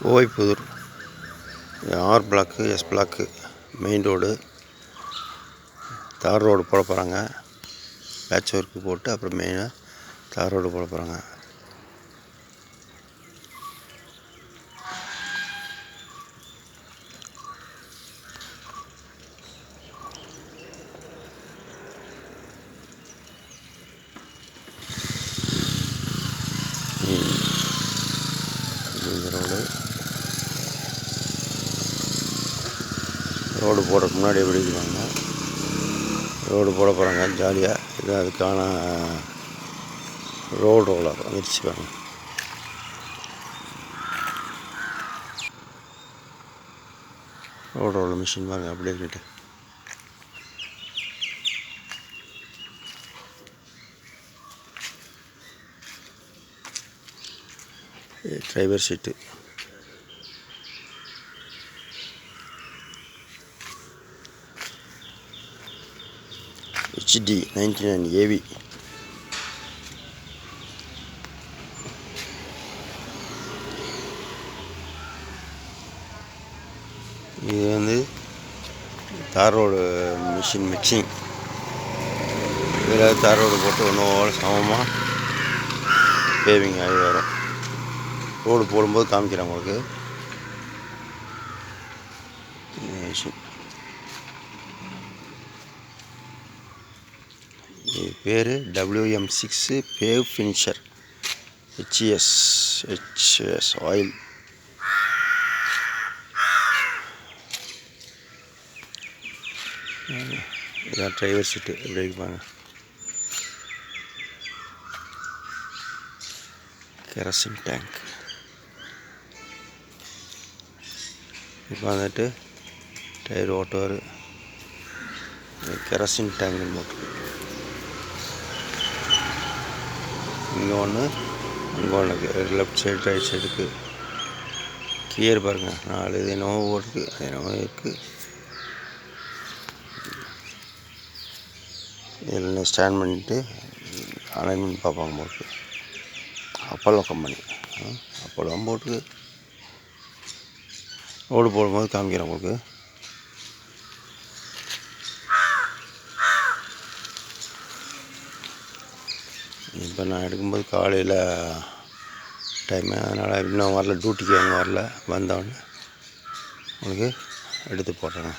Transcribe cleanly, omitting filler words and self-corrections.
ஓய்புதூர் R block S block main road tar road போட போகிறாங்க. Patch work போட்டு அப்புறம் மெயினாக தார் ரோடு போட போகிறாங்க. இந்த ரோடு போடுறதுக்கு முன்னாடி எப்படி இருக்காங்க, ரோடு போட போகிறாங்க ஜாலியாக. இது அதுக்கான ரோடு ரோலர் வந்துருச்சு பாருங்க. ரோடு ரோலர் மிஷின் பாருங்க அப்படியே இருக்கிட்டு. Driver seat HD 99 AV. இது வந்து தார் ரோடு மிஷின் மிக்சிங். இதில் தார் ரோடு போட்டு ஒன்றோட சமமாக பேவிங் ஆகி வரும். ரோடு போடும்போது காமிக்கிறேன் உங்களுக்கு. மிஷின் இது பேர் WM6 pave finisher HS oil. இதான் டிரைவர் சீட்டு எப்படி இருப்பாங்க. Kerosene tank. இப்போ வந்துட்டு டயர் ஓட்டுவார். Kerosene tank motor. இங்கே ஒன்று இங்கே ஒன்று லெஃப்ட் சைடு ரைட் சைடுக்கு. கியர் பாருங்கள் 4 இது என்னவோ ஓடுது, அது என்னவோ இருக்குது. இதில் ஸ்டாண்ட் பண்ணிவிட்டு அலைன்மெண்ட் பார்ப்பாங்க போட்டு. அப்போலோ கம்பெனி அப்போலோ போட்டு ரோடு போடும்போது காமிக்கிறேன் உங்களுக்கு. இப்போ நான் எடுக்கும்போது காலையில் டைமு, அதனால் இன்னும் வரல, டியூட்டிக்கு அவங்க வரல. வந்தோடனே உங்களுக்கு எடுத்து போடுறேங்க.